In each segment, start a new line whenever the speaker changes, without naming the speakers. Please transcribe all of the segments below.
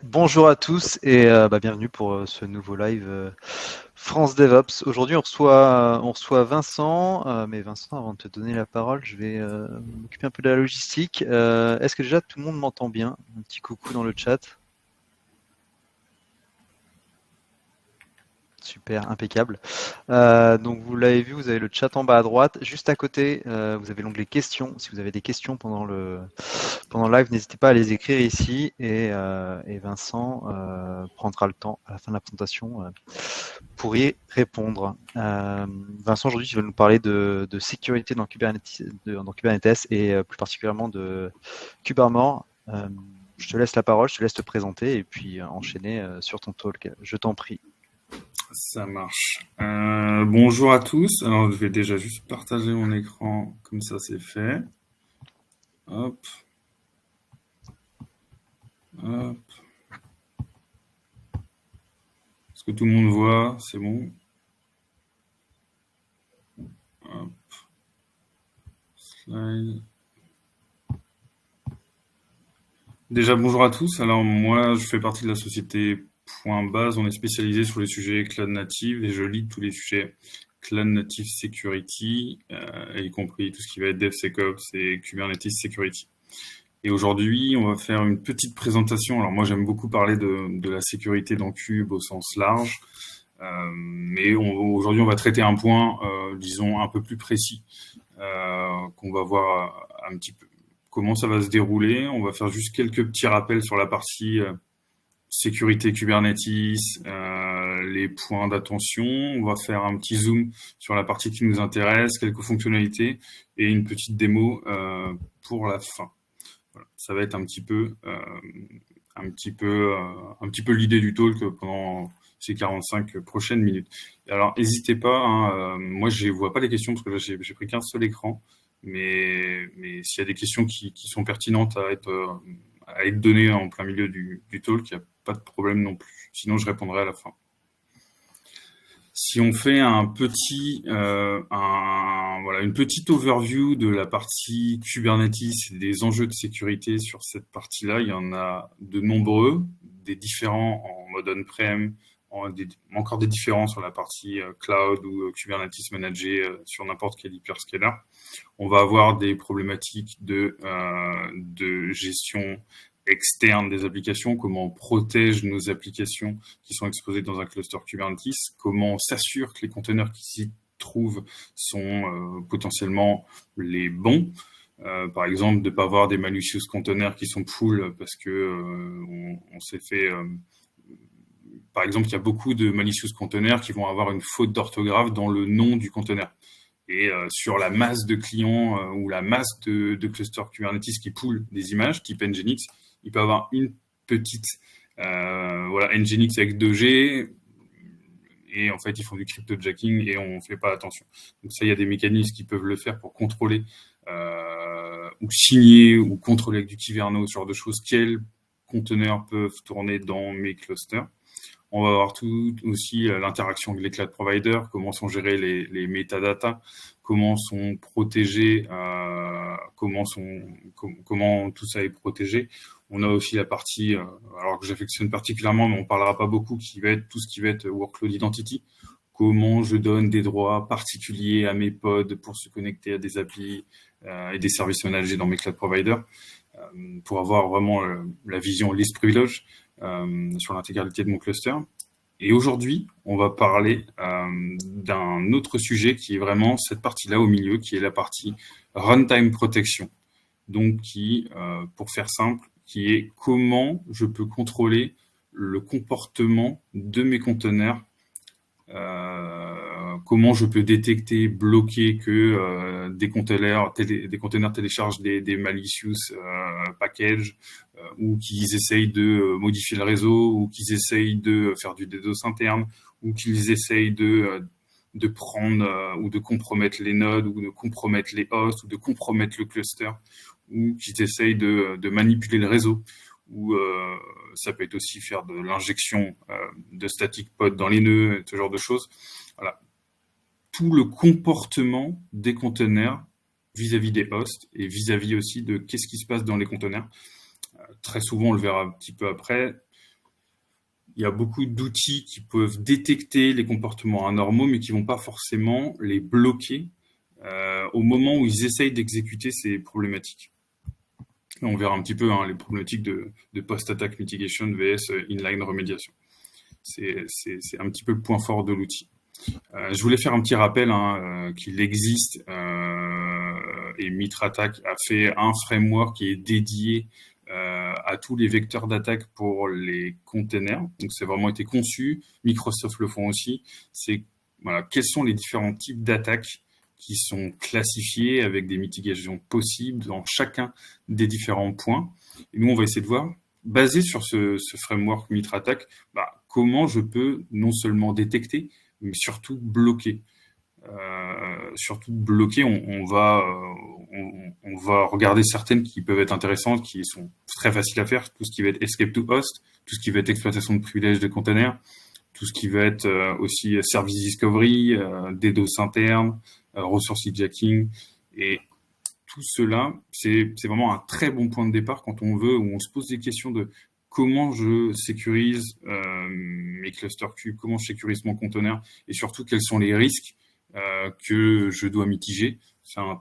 Bonjour à tous et bienvenue pour ce nouveau live France DevOps. Aujourd'hui, on reçoit Vincent. Mais Vincent, avant de te donner la parole, je vais m'occuper un peu de la logistique. Est-ce que déjà tout le monde m'entend bien? Un petit coucou dans le chat. Super, impeccable. Donc vous l'avez vu, vous avez le chat en bas à droite. Juste à côté, vous avez l'onglet questions. Si vous avez des questions pendant le live, n'hésitez pas à les écrire ici et Vincent prendra le temps à la fin de la présentation pour y répondre. Vincent, aujourd'hui, tu vas nous parler de sécurité dans Kubernetes et plus particulièrement de Kubernetes. Je te laisse la parole, je te laisse te présenter et puis enchaîner sur ton talk. Je t'en prie.
Ça marche. Bonjour à tous. Alors, je vais déjà juste partager mon écran, comme ça c'est fait. Hop. Hop. Est-ce que tout le monde voit? C'est bon. Hop. Slide. Déjà, bonjour à tous. Alors, moi, je fais partie de la société Point Base. On est spécialisé sur les sujets Cloud Native et je lead tous les sujets Cloud Native Security, y compris tout ce qui va être DevSecOps et Kubernetes Security. Et aujourd'hui, on va faire une petite présentation. Alors moi, j'aime beaucoup parler de la sécurité dans Cube au sens large, mais aujourd'hui, on va traiter un point, disons, un peu plus précis, qu'on va voir un petit peu comment ça va se dérouler. On va faire juste quelques petits rappels sur la partie sécurité Kubernetes, les points d'attention. On va faire un petit zoom sur la partie qui nous intéresse, quelques fonctionnalités et une petite démo pour la fin. Voilà. Ça va être un petit peu l'idée du talk pendant ces 45 prochaines minutes. Alors, n'hésitez pas, hein, moi je ne vois pas les questions parce que là, j'ai pris qu'un seul écran, mais s'il y a des questions qui sont pertinentes à être données en plein milieu du talk, il n'y a pas de problème non plus. Sinon, je répondrai à la fin. Si on fait une petite overview de la partie Kubernetes et des enjeux de sécurité sur cette partie-là, il y en a de nombreux, des différents en mode on-prem, encore des différents sur la partie cloud ou Kubernetes managé sur n'importe quel hyperscaler. On va avoir des problématiques de gestion externe des applications, comment on protège nos applications qui sont exposées dans un cluster Kubernetes, comment on s'assure que les conteneurs qui s'y trouvent sont potentiellement les bons. Par exemple, de ne pas avoir des malicious containers qui sont full parce que on s'est fait... par exemple, il y a beaucoup de malicious containers qui vont avoir une faute d'orthographe dans le nom du conteneur. Et sur la masse de clients ou la masse de clusters Kubernetes qui poolent des images, type Nginx, il peut y avoir une petite Nginx avec 2G, et en fait, ils font du cryptojacking et on ne fait pas attention. Donc ça, il y a des mécanismes qui peuvent le faire pour contrôler ou signer ou contrôler avec du Kyverno, ce genre de choses, quels conteneurs peuvent tourner dans mes clusters. On va avoir tout aussi l'interaction avec les cloud providers, comment sont gérés les métadatas, comment sont protégés, comment tout ça est protégé. On a aussi la partie, alors que j'affectionne particulièrement, mais on parlera pas beaucoup, qui va être tout ce qui va être workload identity. Comment je donne des droits particuliers à mes pods pour se connecter à des applis et des services managés dans mes cloud providers, pour avoir vraiment la vision least privilege sur l'intégralité de mon cluster. Et aujourd'hui, on va parler d'un autre sujet qui est vraiment cette partie-là au milieu, qui est la partie runtime protection. Donc, pour faire simple, qui est comment je peux contrôler le comportement de mes conteneurs, comment je peux détecter, bloquer que des conteneurs téléchargent des malicious packages, ou qu'ils essayent de modifier le réseau, ou qu'ils essayent de faire du DDoS interne, ou qu'ils essayent de prendre ou de compromettre les nodes, ou de compromettre les hosts, ou de compromettre le cluster, ou qu'ils essayent de manipuler le réseau, ou ça peut être aussi faire de l'injection de static pod dans les nœuds, ce genre de choses. Voilà. Tout le comportement des conteneurs vis-à-vis des hosts et vis-à-vis aussi de qu'est-ce qui se passe dans les conteneurs. Très souvent, on le verra un petit peu après, il y a beaucoup d'outils qui peuvent détecter les comportements anormaux, mais qui vont pas forcément les bloquer au moment où ils essayent d'exécuter ces problématiques. On verra un petit peu les problématiques de post-attack mitigation vs inline remediation. C'est un petit peu le point fort de l'outil. Je voulais faire un petit rappel qu'il existe et MitraTac a fait un framework qui est dédié à tous les vecteurs d'attaque pour les containers. Donc, c'est vraiment été conçu. Microsoft le font aussi. C'est quels sont les différents types d'attaques qui sont classifiés avec des mitigations possibles dans chacun des différents points. Et nous, on va essayer de voir, basé sur ce framework MitraTac, comment je peux non seulement détecter, mais surtout bloquer. On va regarder certaines qui peuvent être intéressantes, qui sont très faciles à faire, tout ce qui va être escape to host, tout ce qui va être exploitation de privilèges de containers, tout ce qui va être aussi service discovery, DDoS interne, resource hijacking, et tout cela, c'est vraiment un très bon point de départ quand on veut, où on se pose des questions de comment je sécurise mes clusters cubes, comment je sécurise mon conteneur, et surtout quels sont les risques que je dois mitiger. C'est un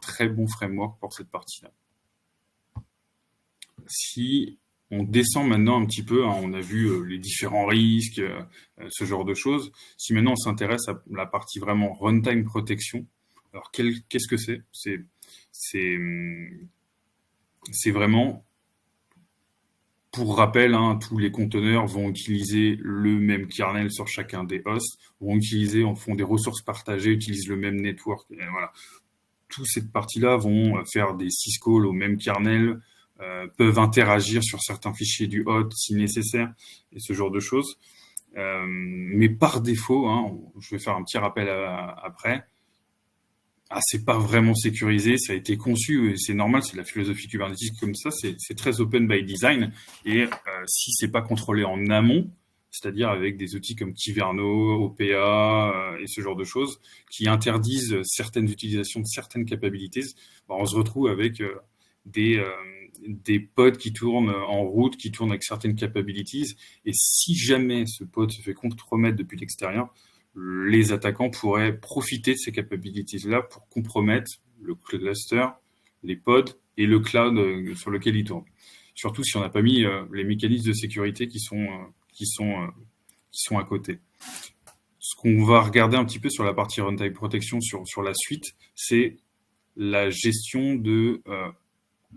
très bon framework pour cette partie-là. Si on descend maintenant un petit peu, on a vu les différents risques, ce genre de choses. Si maintenant on s'intéresse à la partie vraiment runtime protection, alors qu'est-ce que c'est ? C'est vraiment, pour rappel, tous les conteneurs vont utiliser le même kernel sur chacun des hosts, font des ressources partagées, utilisent le même network. Et voilà. Toute cette partie-là vont faire des syscalls au même kernel, peuvent interagir sur certains fichiers du hôte si nécessaire, et ce genre de choses. Mais par défaut, je vais faire un petit rappel après, c'est pas vraiment sécurisé, ça a été conçu, et c'est normal, c'est la philosophie Kubernetes comme ça, c'est très open by design, et si c'est pas contrôlé en amont, c'est-à-dire avec des outils comme Kyverno, OPA et ce genre de choses, qui interdisent certaines utilisations de certaines capabilities, on se retrouve avec des pods qui tournent en route, qui tournent avec certaines capabilities, et si jamais ce pod se fait compromettre depuis l'extérieur, les attaquants pourraient profiter de ces capabilities-là pour compromettre le cluster, les pods et le cloud sur lequel ils tournent. Surtout si on n'a pas mis les mécanismes de sécurité qui sont à côté. Ce qu'on va regarder un petit peu sur la partie runtime protection sur la suite, c'est la gestion de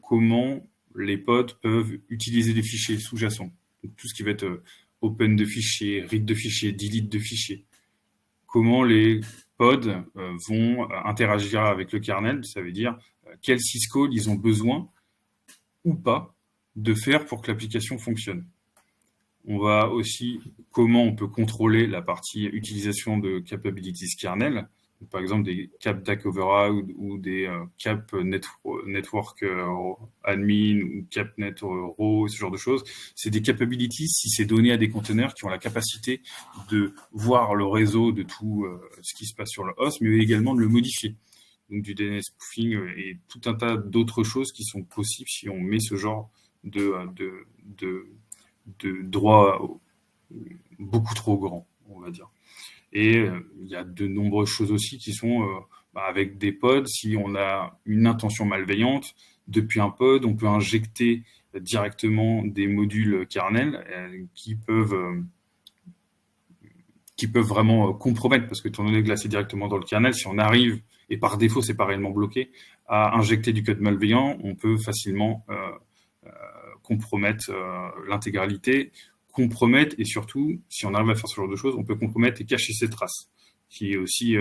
comment les pods peuvent utiliser des fichiers sous-jacents. Donc, tout ce qui va être open de fichiers, read de fichiers, delete de fichiers. Comment les pods vont interagir avec le kernel, ça veut dire quel syscall ils ont besoin ou pas de faire pour que l'application fonctionne. On va aussi comment on peut contrôler la partie utilisation de capabilities kernel, par exemple des cap DAC override ou des cap network admin ou cap net row, ce genre de choses. C'est des capabilities, si c'est donné à des conteneurs qui ont la capacité de voir le réseau de tout ce qui se passe sur le host, mais également de le modifier. Donc du DNS spoofing et tout un tas d'autres choses qui sont possibles si on met ce genre de droits beaucoup trop grands, on va dire. Et il y a de nombreuses choses aussi qui sont avec des pods. Si on a une intention malveillante, depuis un pod, on peut injecter directement des modules kernel qui peuvent vraiment compromettre, parce que étant donné que là c'est directement dans le kernel, si on arrive, et par défaut c'est pas réellement bloqué, à injecter du code malveillant, on peut facilement compromettre l'intégralité, compromettre, et surtout, si on arrive à faire ce genre de choses, on peut compromettre et cacher ses traces, qui est aussi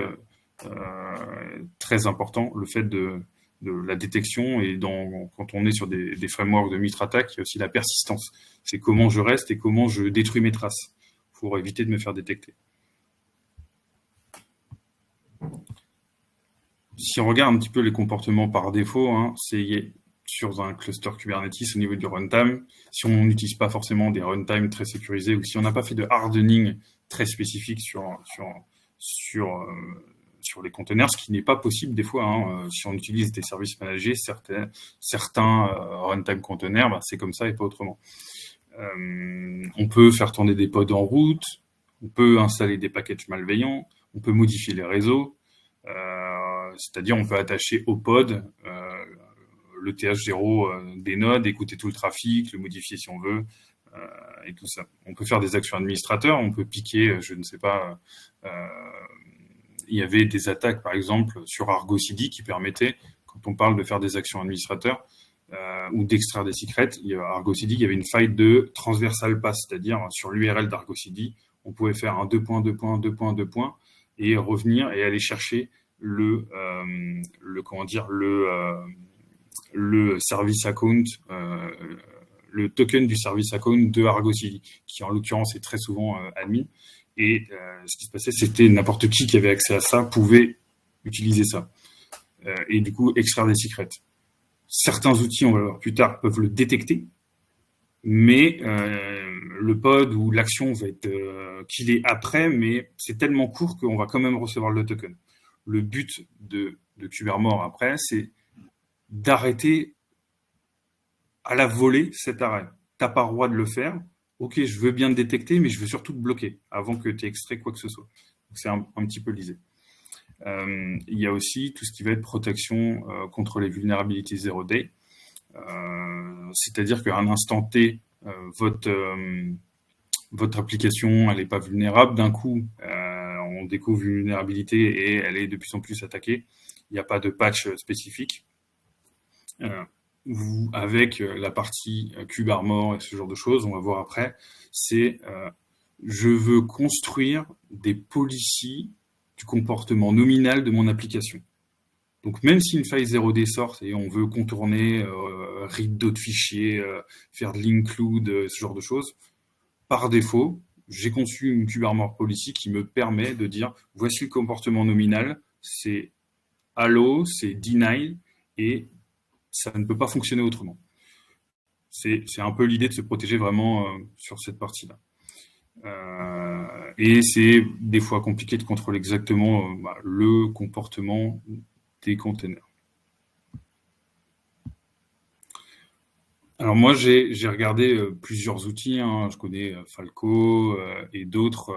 très important, le fait de la détection, et quand on est sur des frameworks de MitraTac, il y a aussi la persistance. C'est comment je reste et comment je détruis mes traces pour éviter de me faire détecter. Si on regarde un petit peu les comportements par défaut, c'est sur un cluster Kubernetes au niveau du runtime, si on n'utilise pas forcément des runtimes très sécurisés ou si on n'a pas fait de hardening très spécifique sur les containers, ce qui n'est pas possible des fois. Si on utilise des services managés, certains runtime containers, c'est comme ça et pas autrement. On peut faire tourner des pods en route, on peut installer des packages malveillants, on peut modifier les réseaux, c'est-à-dire on peut attacher au pod le TH0 des nodes, écouter tout le trafic, le modifier si on veut, et tout ça. On peut faire des actions administrateurs, on peut piquer, je ne sais pas, il y avait des attaques par exemple sur Argo CD qui permettaient, quand on parle de faire des actions administrateurs, ou d'extraire des secrets, Argo CD, il y avait une faille de transversal pass, c'est-à-dire sur l'URL d'Argo CD, on pouvait faire un 2.2.2.2. Et revenir et aller chercher le service account, le token du service account de Argo CD, qui en l'occurrence est très souvent admin. Et ce qui se passait, c'était n'importe qui avait accès à ça pouvait utiliser ça. Et du coup, extraire des secrets. Certains outils, on va le voir plus tard, peuvent le détecter, mais le pod ou l'action va être killée après, mais c'est tellement court qu'on va quand même recevoir le token. Le but de Kubermore après, c'est d'arrêter à la volée cet arrêt. Tu n'as pas le droit de le faire. Ok, je veux bien te détecter, mais je veux surtout te bloquer avant que tu aies extrait quoi que ce soit. Donc, c'est un petit peu l'idée. Il y a aussi tout ce qui va être protection contre les vulnérabilités zero day. C'est-à-dire qu'à un instant T, votre application, elle n'est pas vulnérable. D'un coup, on découvre une vulnérabilité et elle est de plus en plus attaquée. Il n'y a pas de patch spécifique. Avec la partie Kubermore et ce genre de choses, on va voir après, c'est je veux construire des policies du comportement nominal de mon application. Donc même si une faille 0D sort et on veut contourner, read d'autres fichiers, faire de l'include, ce genre de choses, par défaut, j'ai conçu une Kubermore policy qui me permet de dire voici le comportement nominal, c'est allow, c'est deny, et ça ne peut pas fonctionner autrement. C'est un peu l'idée de se protéger vraiment sur cette partie-là. Et c'est des fois compliqué de contrôler exactement le comportement des containers. Alors moi, j'ai regardé plusieurs outils. Je connais Falco et d'autres,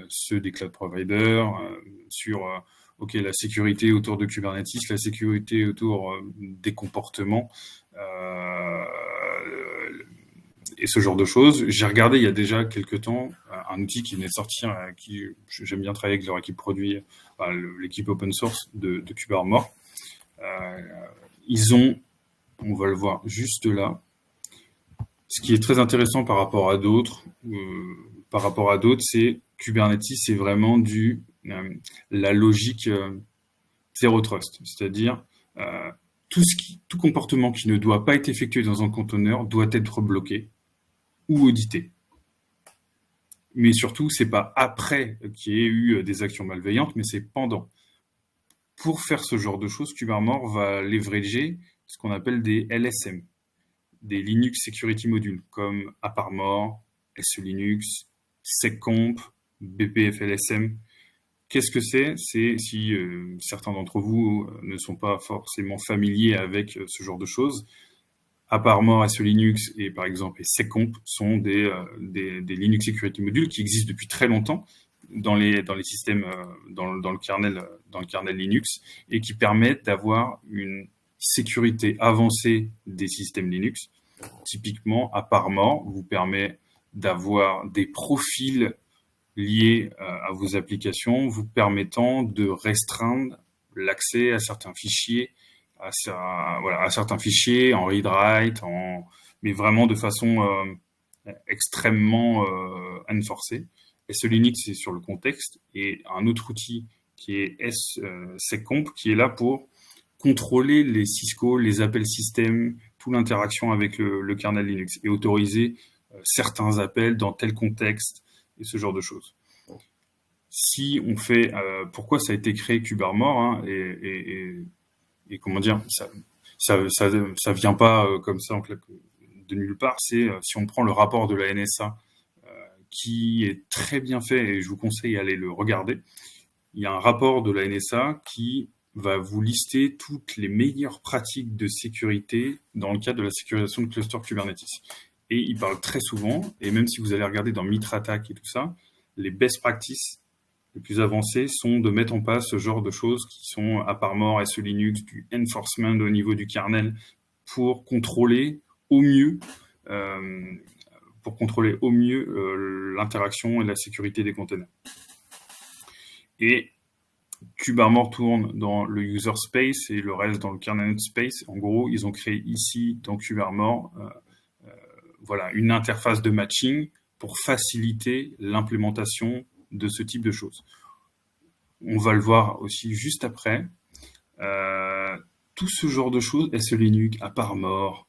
ceux des cloud providers, sur la sécurité autour de Kubernetes, la sécurité autour des comportements et ce genre de choses. J'ai regardé il y a déjà quelques temps un outil qui venait de sortir, qui j'aime bien travailler avec leur équipe produit, l'équipe open source de Kubermore. Ils ont, on va le voir juste là, ce qui est très intéressant par rapport à d'autres, c'est Kubernetes, c'est vraiment la logique zero trust, c'est-à-dire tout comportement qui ne doit pas être effectué dans un conteneur doit être bloqué ou audité. Mais surtout, c'est pas après qu'il y ait eu des actions malveillantes, mais c'est pendant. Pour faire ce genre de choses, Kubermore va leverager ce qu'on appelle des LSM, des Linux Security Modules, comme AppArmor, SELinux, SecComp, BPFLSM. Qu'est-ce que c'est ? C'est, si certains d'entre vous ne sont pas forcément familiers avec ce genre de choses, AppArmor, SELinux et par exemple SecComp sont des Linux Security Modules qui existent depuis très longtemps dans les systèmes, dans le kernel Linux, et qui permettent d'avoir une sécurité avancée des systèmes Linux. Typiquement, AppArmor vous permet d'avoir des profils liés à vos applications, vous permettant de restreindre l'accès à certains fichiers, à certains fichiers en read-write, mais vraiment de façon extrêmement enforcée. SELinux, c'est sur le contexte, et un autre outil qui est SecComp, qui est là pour contrôler les syscalls, les appels système, toute l'interaction avec le kernel Linux, et autoriser certains appels dans tel contexte, et ce genre de choses. Si on fait... pourquoi ça a été créé Kubermore, et comment dire, ça vient pas comme ça de nulle part, c'est si on prend le rapport de la NSA, qui est très bien fait, et je vous conseille d'aller le regarder. Il y a un rapport de la NSA qui va vous lister toutes les meilleures pratiques de sécurité dans le cadre de la sécurisation de cluster Kubernetes. et il parle très souvent, et même si vous allez regarder dans MitraTac et tout ça, les best practices les plus avancées sont de mettre en place ce genre de choses qui sont à part mort, SE Linux, du enforcement au niveau du kernel pour contrôler au mieux l'interaction et la sécurité des containers. Et KubeArmor tourne dans le user space et le reste dans le kernel space. En gros, ils ont créé ici dans KubeArmor une interface de matching pour faciliter l'implémentation de ce type de choses. On va le voir aussi juste après. Tout ce genre de choses, SE Linux, à part mort,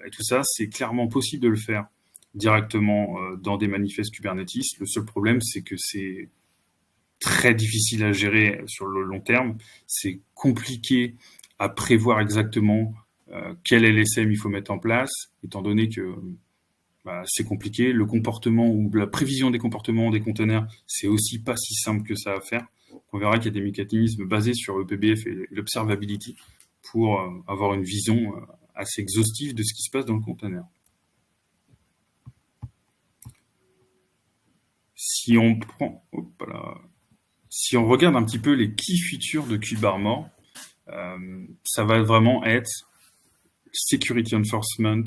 et tout ça, c'est clairement possible de le faire directement dans des manifestes Kubernetes. Le seul problème, c'est que c'est très difficile à gérer sur le long terme. C'est compliqué à prévoir exactement quel LSM il faut mettre en place, étant donné que c'est compliqué. Le comportement ou la prévision des comportements des conteneurs, c'est aussi pas si simple que ça à faire. On verra qu'il y a des mécanismes basés sur ePBF et l'observability pour avoir une vision assez exhaustive de ce qui se passe dans le conteneur. Si on regarde un petit peu les key features de KubeArmor, ça va vraiment être security enforcement,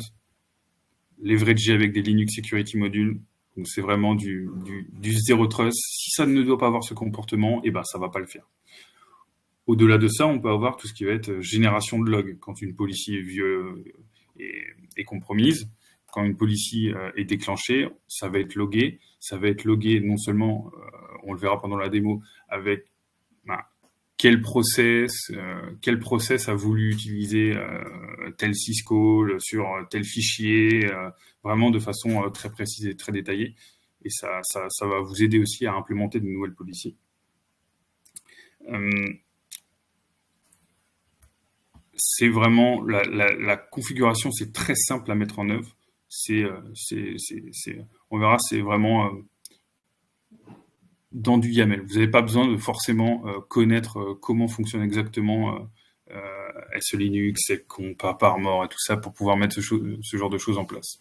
leveragé avec des Linux security modules. Donc c'est vraiment du zero trust. Si ça ne doit pas avoir ce comportement, ça va pas le faire. Au-delà de ça, on peut avoir tout ce qui va être génération de logs. Quand une policy est compromise, quand une policy est déclenchée, ça va être logué. Ça va être logué non seulement, on le verra pendant la démo, avec quel process a voulu utiliser tel syscall sur tel fichier, vraiment de façon très précise et très détaillée. Et ça va vous aider aussi à implémenter de nouvelles policies. C'est vraiment la configuration, c'est très simple à mettre en œuvre. On verra, c'est vraiment dans du YAML. Vous n'avez pas besoin de forcément connaître comment fonctionne exactement SE Linux, SecComp, à part mort et tout ça pour pouvoir mettre ce genre de choses en place.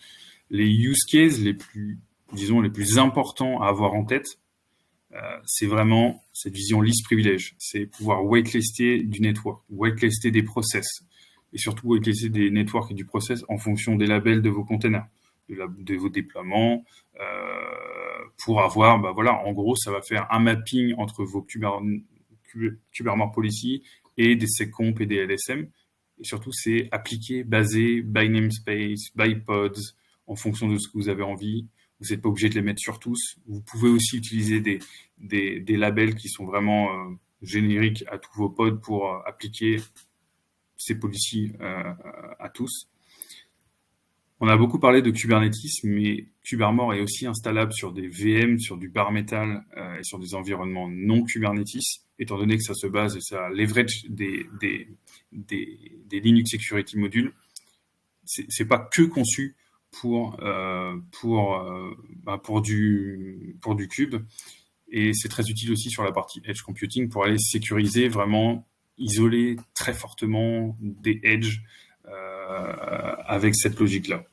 Les use cases les plus importants à avoir en tête, c'est vraiment cette vision least privilege. C'est pouvoir whitelister du network, whitelister des process, et surtout whitelister des networks et du process en fonction des labels de vos containers, de vos déploiements, pour avoir, en gros, ça va faire un mapping entre vos KubeArmor policy et des SecComp et des LSM. Et surtout, c'est appliqué, basé, by namespace, by pods, en fonction de ce que vous avez envie. Vous n'êtes pas obligé de les mettre sur tous. Vous pouvez aussi utiliser des labels qui sont vraiment génériques à tous vos pods pour appliquer ces policies à tous. On a beaucoup parlé de Kubernetes, mais KubeArmor est aussi installable sur des VM, sur du bare metal et sur des environnements non Kubernetes, étant donné que ça se base et ça leverage des Linux Security Modules. C'est pas que conçu pour du Kube, et c'est très utile aussi sur la partie Edge Computing pour aller sécuriser, vraiment isoler très fortement des edge avec cette logique-là.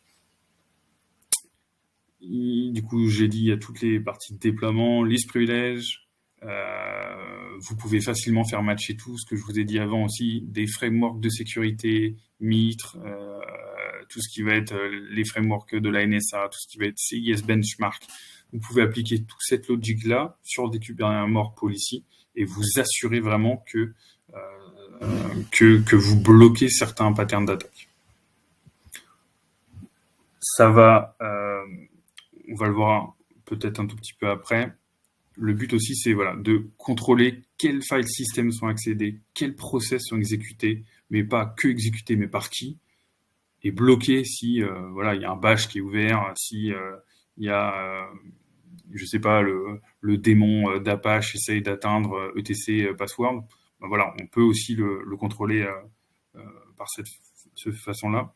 Du coup, j'ai dit, il y a toutes les parties de déploiement, least privilege. Vous pouvez facilement faire matcher tout ce que je vous ai dit avant aussi, des frameworks de sécurité, Mitre, tout ce qui va être les frameworks de la NSA, tout ce qui va être CIS Benchmark. Vous pouvez appliquer toute cette logique-là sur des KubeArmor policy et vous assurer vraiment que vous bloquez certains patterns d'attaque. Ça va, on va le voir peut-être un tout petit peu après. Le but aussi, c'est de contrôler quels file systems sont accédés, quels process sont exécutés, mais pas que exécutés, mais par qui, et bloquer si il y a un bash qui est ouvert, si il y a je sais pas, le démon d'Apache essaye d'atteindre ETC password. On peut aussi le contrôler par cette façon-là,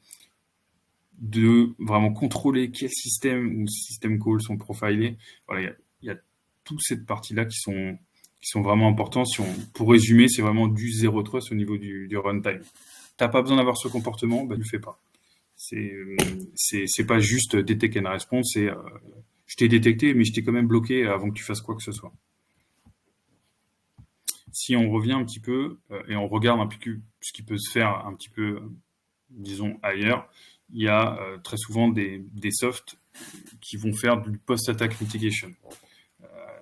de vraiment contrôler quel système ou système calls sont profilés. Il y a toute cette partie-là qui sont vraiment importants. Pour résumer, c'est vraiment du zero trust au niveau du runtime. T'as pas besoin d'avoir ce comportement, tu le fais pas. C'est pas juste detect and response, c'est je t'ai détecté, mais je t'ai quand même bloqué avant que tu fasses quoi que ce soit. Si on revient un petit peu et on regarde un peu ce qui peut se faire un petit peu, disons, ailleurs, il y a très souvent des softs qui vont faire du post-attack mitigation.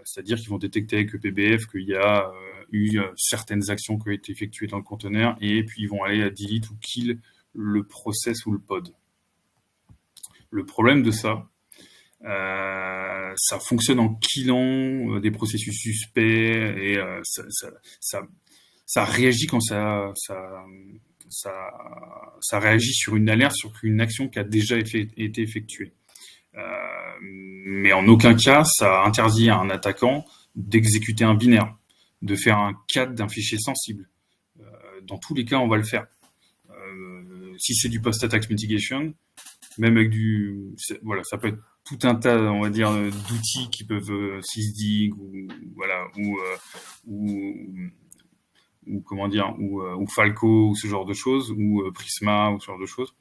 C'est-à-dire qu'ils vont détecter avec EPBF qu'il y a eu certaines actions qui ont été effectuées dans le conteneur et puis ils vont aller à delete ou kill le process ou le pod. Le problème de ça, ça fonctionne en killant des processus suspects et ça réagit quand ça réagit sur une alerte, sur une action qui a déjà été effectuée. Mais en aucun cas, ça interdit à un attaquant d'exécuter un binaire, de faire un cat d'un fichier sensible. Dans tous les cas, on va le faire. Si c'est du post-attack mitigation, même avec voilà, ça peut être tout un tas, on va dire, d'outils qui peuvent sysdig ou voilà ou comment dire ou Falco ou ce genre de choses ou Prisma ou ce genre de choses.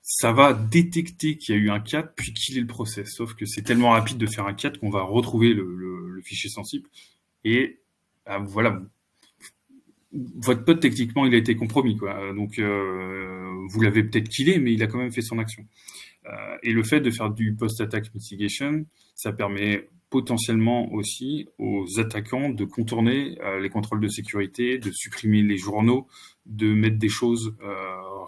Ça va détecter qu'il y a eu un cat puis killer le process. Sauf que c'est tellement rapide de faire un cat qu'on va retrouver le fichier sensible et voilà. Votre pote, techniquement, il a été compromis, quoi. Donc, vous l'avez peut-être killé, mais il a quand même fait son action. Et le fait de faire du post-attack mitigation, ça permet potentiellement aussi aux attaquants de contourner les contrôles de sécurité, de supprimer les journaux, de mettre des choses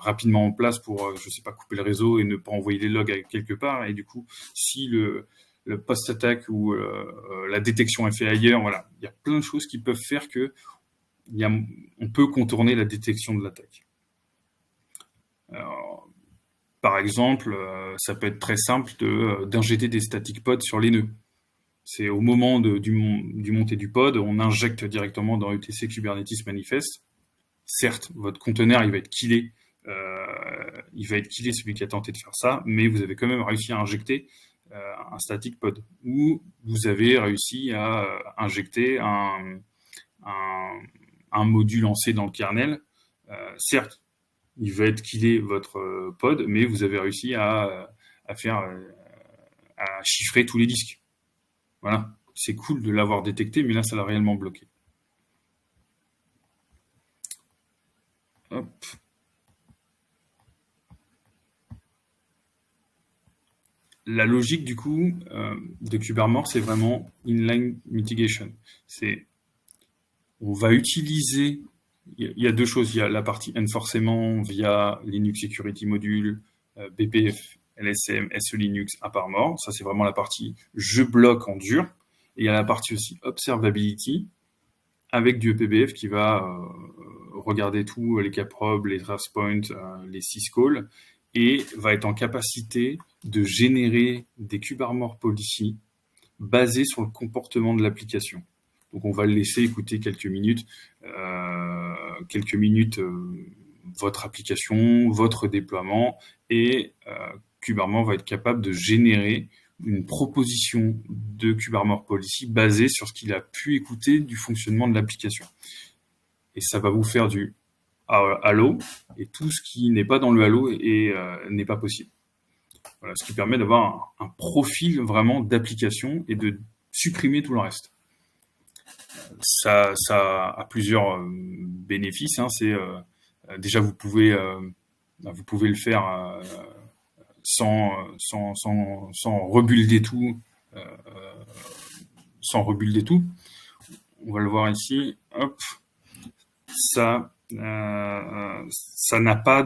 rapidement en place pour, je sais pas, couper le réseau et ne pas envoyer les logs quelque part. Et du coup, si le post-attack ou la détection est fait ailleurs, voilà, il y a plein de choses qui peuvent faire que on peut contourner la détection de l'attaque. Par exemple, ça peut être très simple d'injecter des static pods sur les nœuds. C'est au moment du montée du pod, on injecte directement dans ETC Kubernetes Manifest. Certes, votre conteneur, il va être killé, celui qui a tenté de faire ça, mais vous avez quand même réussi à injecter un static pod, ou vous avez réussi à injecter un module lancé dans le kernel. Certes, il va être killé votre pod, mais vous avez réussi à chiffrer tous les disques. Voilà, c'est cool de l'avoir détecté, mais là, ça l'a réellement bloqué. Hop. La logique, du coup, de Kubermore, c'est vraiment inline mitigation. On va utiliser, il y a deux choses. Il y a la partie enforcement via Linux Security Module, BPF, LSM, SE Linux, AppArmor. Ça, c'est vraiment la partie je bloque en dur. Et il y a la partie aussi observability avec du EPBF qui va regarder tout, les caprobes, les trace points, les syscalls, et va être en capacité de générer des kubearmor policy basés sur le comportement de l'application. Donc on va le laisser écouter quelques minutes votre application, votre déploiement, et kubearmor va être capable de générer une proposition de kubearmor policy basée sur ce qu'il a pu écouter du fonctionnement de l'application. Et ça va vous faire du Halo, et tout ce qui n'est pas dans le Halo n'est pas possible. Voilà, ce qui permet d'avoir un profil vraiment d'application et de supprimer tout le reste. Ça a plusieurs bénéfices. Hein. Déjà, vous pouvez le faire sans rebuilder tout, On va le voir ici. Hop, ça n'a pas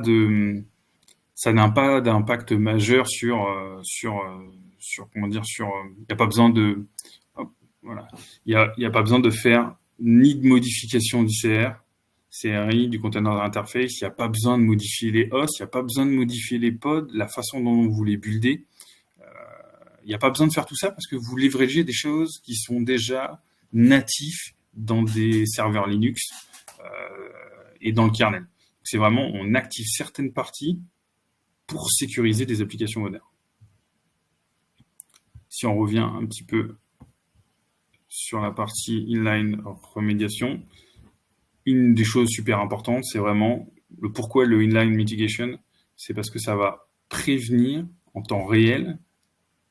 d'impact majeur sur comment dire, il n'y a pas besoin de voilà. Il y a pas besoin de faire ni de modification du CRI, du container interface. Il n'y a pas besoin de modifier les hosts. Il n'y a pas besoin de modifier les pods, la façon dont vous les buildez. Il n'y a pas besoin de faire tout ça parce que vous leveragez des choses qui sont déjà natifs dans des serveurs Linux et dans le kernel. C'est vraiment, on active certaines parties pour sécuriser des applications modernes. Si on revient un petit peu sur la partie inline remédiation, une des choses super importantes, c'est vraiment le pourquoi le inline mitigation, c'est parce que ça va prévenir en temps réel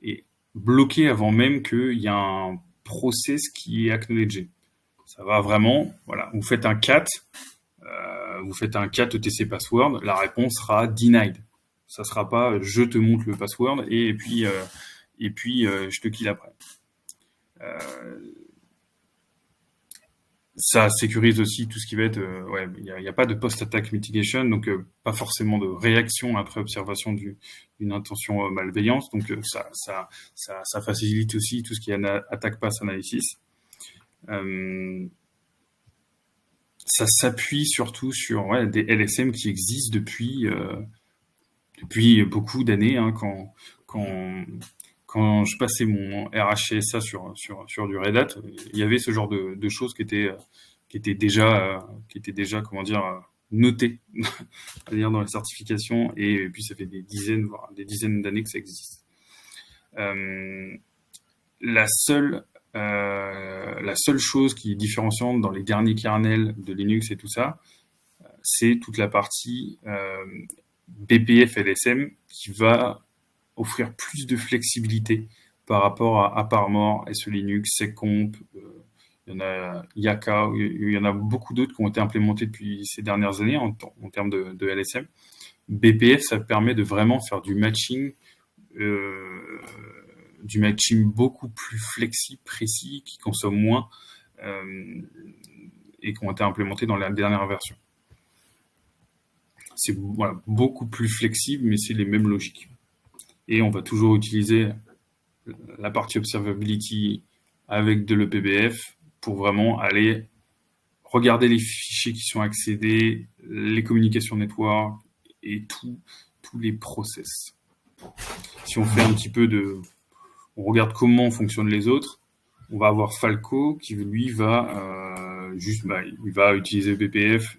et bloquer avant même qu'il y a un process qui est acknowledgé. Ça va vraiment, voilà, vous faites un cat ETC password, la réponse sera denied. Ça sera pas je te montre le password et puis je te kill après. Ça sécurise aussi tout ce qui va être, il n'y a pas de post-attack mitigation, donc pas forcément de réaction après observation d'une intention malveillante, donc ça facilite aussi tout ce qui est attack path analysis. Ça s'appuie surtout sur des LSM qui existent depuis beaucoup d'années. Hein, quand je passais mon RHCSA sur du Red Hat, il y avait ce genre de choses qui étaient déjà, comment dire, notées c'est-à-dire dans la certification, et puis ça fait des dizaines, voire des dizaines d'années que ça existe. La seule chose qui est différenciante dans les derniers kernels de Linux et tout ça, c'est toute la partie BPF LSM qui va offrir plus de flexibilité par rapport à AppArmor, SE Linux, SecComp, il y en a Yaka, il y en a beaucoup d'autres qui ont été implémentés depuis ces dernières années en termes de LSM. BPF, ça permet de vraiment faire du matching beaucoup plus flexible, précis, qui consomme moins et qui ont été implémentés dans la dernière version. C'est beaucoup plus flexible, mais c'est les mêmes logiques. Et on va toujours utiliser la partie observability avec de l'EPBF pour vraiment aller regarder les fichiers qui sont accédés, les communications network et tous les process. Si on fait un petit peu on regarde comment fonctionnent les autres, on va avoir Falco qui lui va il va utiliser BPF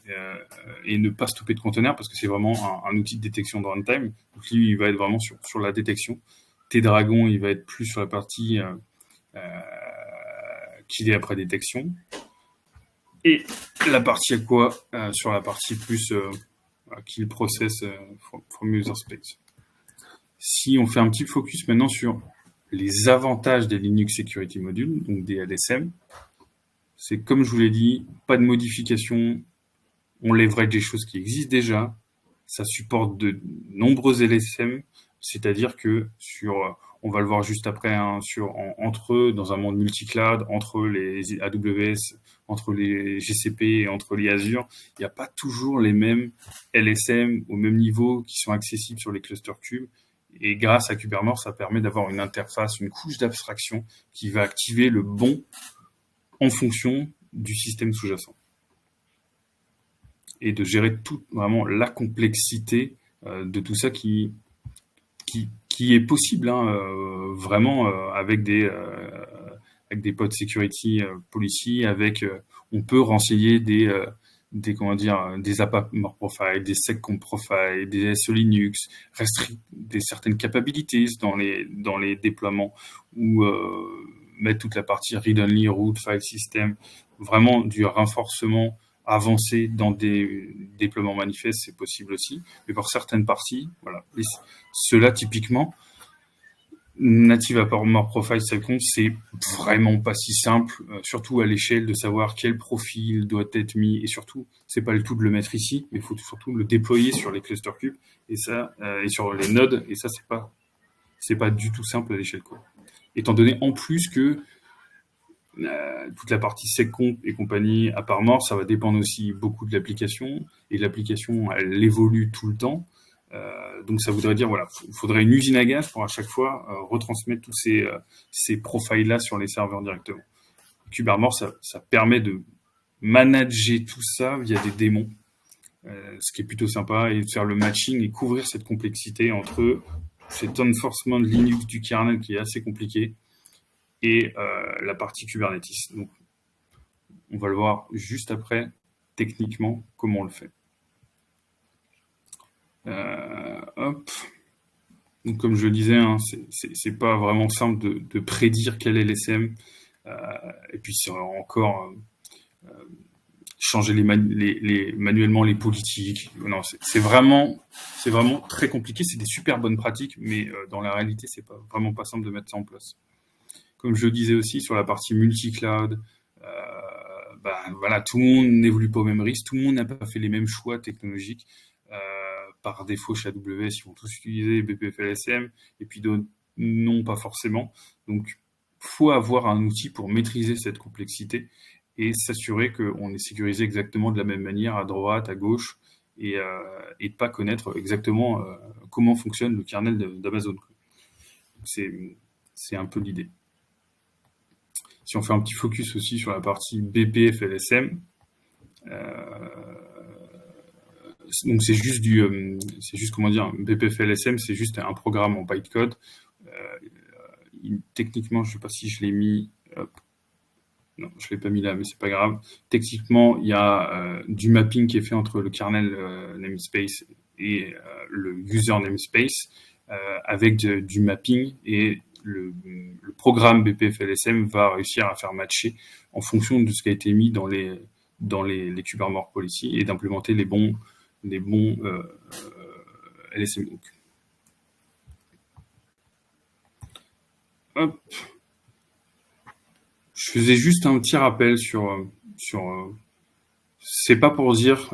et ne pas stopper de conteneur parce que c'est vraiment un outil de détection de runtime. Donc lui, il va être vraiment sur la détection. T-Dragon, il va être plus sur la partie qu'il est après détection. Et la partie Aqua sur la partie plus kill process from user space. Si on fait un petit focus maintenant sur les avantages des Linux Security Modules, donc des LSM, c'est comme je vous l'ai dit, pas de modification, on leverage des choses qui existent déjà, ça supporte de nombreux LSM, c'est-à-dire que on va le voir juste après, hein, entre eux, dans un monde multi-cloud, entre les AWS, entre les GCP et entre les Azure, il n'y a pas toujours les mêmes LSM au même niveau qui sont accessibles sur les clusters cubes. Et grâce à Kubernetes, ça permet d'avoir une interface, une couche d'abstraction qui va activer le bon en fonction du système sous-jacent. Et de gérer vraiment la complexité de tout ça qui est possible, hein, vraiment avec des pod security policy, on peut renseigner des AppArmor profile, des SecComp profile, des SE Linux, des certaines capabilities dans les déploiements ou mettre toute la partie read-only, root, file system, vraiment du renforcement avancé dans des déploiements manifestes, c'est possible aussi. Mais pour certaines parties, voilà, cela typiquement, Native AppArmor Profile SecComp, c'est vraiment pas si simple, surtout à l'échelle de savoir quel profil doit être mis, et surtout, c'est pas le tout de le mettre ici, mais il faut surtout le déployer sur les clusters cubes, et ça, et sur les nodes, et ça, c'est pas du tout simple à l'échelle, quoi. Étant donné en plus que toute la partie SecComp et compagnie AppArmor, ça va dépendre aussi beaucoup de l'application, et l'application, elle évolue tout le temps. Donc ça voudrait dire, voilà, il faudrait une usine à gaz pour à chaque fois retransmettre tous ces profiles-là sur les serveurs directement. Kubernetes, ça permet de manager tout ça via des démons, ce qui est plutôt sympa, et de faire le matching et couvrir cette complexité entre cet enforcement de Linux du kernel qui est assez compliqué et la partie Kubernetes. Donc, on va le voir juste après, techniquement, comment on le fait. Donc, comme je le disais, hein, c'est pas vraiment simple de prédire quel est l'SM. Et puis, c'est encore changer manuellement les politiques. Non, c'est vraiment très compliqué. C'est des super bonnes pratiques, mais dans la réalité, c'est vraiment pas simple de mettre ça en place. Comme je le disais aussi sur la partie multi-cloud, voilà, tout le monde n'évolue pas au même risque, tout le monde n'a pas fait les mêmes choix technologiques. Par défaut, chez AWS, ils vont tous utiliser BPFLSM, et puis d'autres, non, pas forcément. Donc, faut avoir un outil pour maîtriser cette complexité et s'assurer qu'on est sécurisé exactement de la même manière à droite, à gauche, et de pas connaître exactement comment fonctionne le kernel d'Amazon. C'est un peu l'idée. Si on fait un petit focus aussi sur la partie BPFLSM, donc c'est juste BPFLSM, c'est juste un programme en bytecode. Techniquement, je sais pas si je l'ai mis. Hop. Non, je l'ai pas mis là, mais c'est pas grave. Techniquement, il y a du mapping qui est fait entre le kernel namespace et le user namespace avec du mapping, et le programme BPFLSM va réussir à faire matcher en fonction de ce qui a été mis dans les kubearmor policy et d'implémenter les bons LSM. Hop. Je faisais juste un petit rappel sur c'est pas pour dire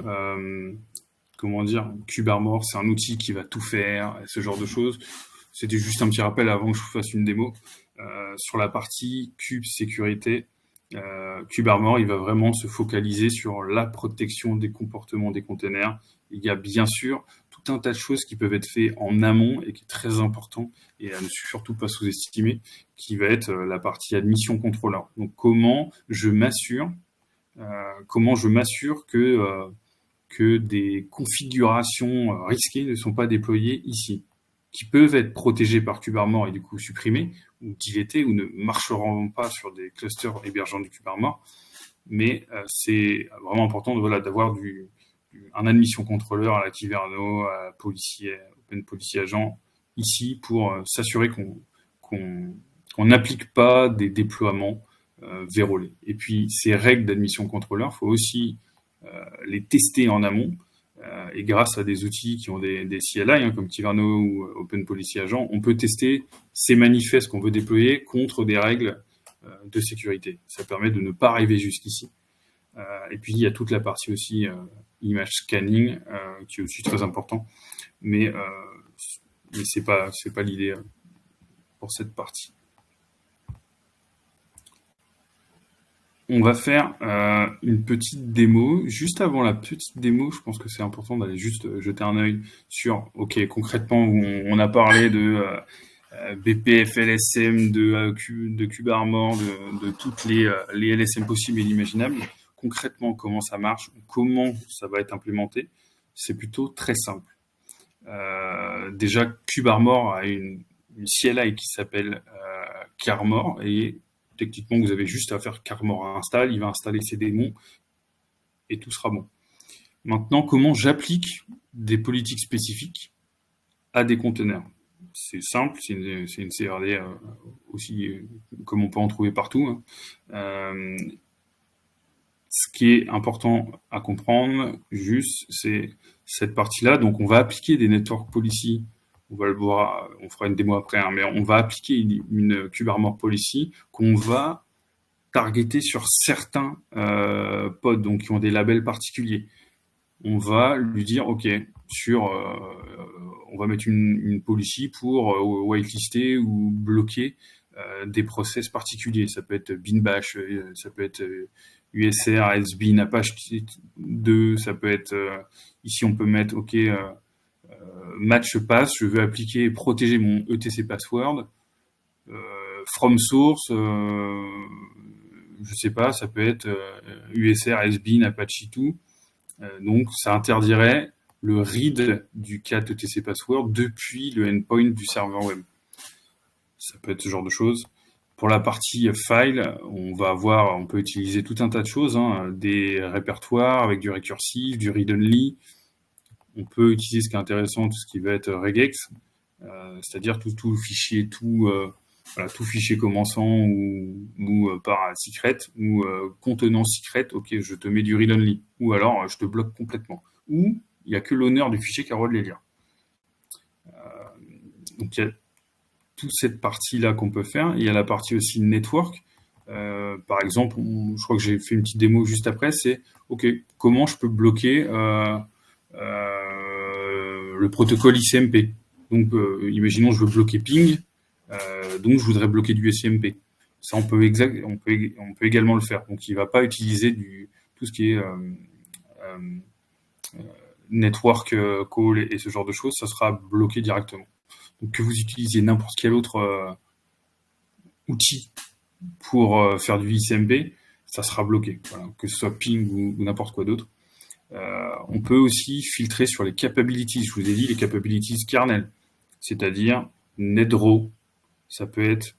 kubearmor c'est un outil qui va tout faire, ce genre de choses. C'était juste un petit rappel avant que je vous fasse une démo. Sur la partie kube sécurité, kubearmor, il va vraiment se focaliser sur la protection des comportements des containers. Il y a bien sûr tout un tas de choses qui peuvent être faites en amont et qui est très important et à ne surtout pas sous-estimer, qui va être la partie admission contrôleur. Donc comment je m'assure que des configurations risquées ne sont pas déployées ici, qui peuvent être protégées par kubearmor et du coup supprimées, ou dilétées, ou ne marcheront pas sur des clusters hébergeant du kubearmor. Mais c'est vraiment important d'avoir un admission contrôleur à la Kyverno, à Open Policy Agent, ici, pour s'assurer qu'on n'applique pas des déploiements vérolés. Et puis, ces règles d'admission contrôleur, il faut aussi les tester en amont, et grâce à des outils qui ont des CLI, comme Kyverno ou Open Policy Agent, on peut tester ces manifestes qu'on veut déployer contre des règles de sécurité. Ça permet de ne pas arriver jusqu'ici. Et puis, il y a toute la partie aussi image scanning, qui est aussi très important, mais c'est pas l'idée pour cette partie. On va faire une petite démo. Juste avant la petite démo, je pense que c'est important d'aller juste jeter un œil sur, concrètement, où on a parlé de BPFLSM, de kubearmor, de toutes les LSM possibles et imaginables. Concrètement, comment ça marche, comment ça va être implémenté, c'est plutôt très simple. Déjà, kubearmor a une CLI qui s'appelle Karmor, et techniquement, vous avez juste à faire Karmor install, il va installer ses démons, et tout sera bon. Maintenant, comment j'applique des politiques spécifiques à des conteneurs? C'est simple, c'est une CRD aussi, comme on peut en trouver partout. Ce qui est important à comprendre, juste, c'est cette partie-là. Donc, on va appliquer des network policy. On va le voir, on fera une démo après, mais on va appliquer une kubearmor policy qu'on va targeter sur certains pods, donc qui ont des labels particuliers. On va lui dire, on va mettre une policy pour whitelister ou bloquer des process particuliers. Ça peut être binbash, ça peut être USR, ASBin, Apache 2, ça peut être, ici on peut mettre, match pass, je veux appliquer et protéger mon ETC password, from source, je sais pas, ça peut être USR, ASBin, Apache 2, donc ça interdirait le read du cat ETC password depuis le endpoint du serveur web. Ça peut être ce genre de choses. Pour la partie file, on peut utiliser tout un tas de choses, des répertoires avec du récursif, du read-only. On peut utiliser ce qui est intéressant, tout ce qui va être regex, c'est-à-dire tout le fichier, tout voilà, tout fichier commençant ou par secret ou contenant secret, ok, je te mets du read-only. Ou alors, je te bloque complètement. Ou il n'y a que l'honneur du fichier qui a le droit de les lire. Donc, il y a toute cette partie-là qu'on peut faire. Il y a la partie aussi network. Par exemple, je crois que j'ai fait une petite démo juste après, c'est ok, comment je peux bloquer le protocole ICMP. Donc, imaginons je veux bloquer ping, donc je voudrais bloquer du SCMP. Ça, on peut également le faire. Donc, il ne va pas utiliser tout ce qui est network call et ce genre de choses, ça sera bloqué directement. Donc, que vous utilisiez n'importe quel autre outil pour faire du ICMP, ça sera bloqué. Voilà, que ce soit ping ou n'importe quoi d'autre. On peut aussi filtrer sur les capabilities. Je vous ai dit les capabilities kernel, c'est-à-dire netdraw. Ça peut être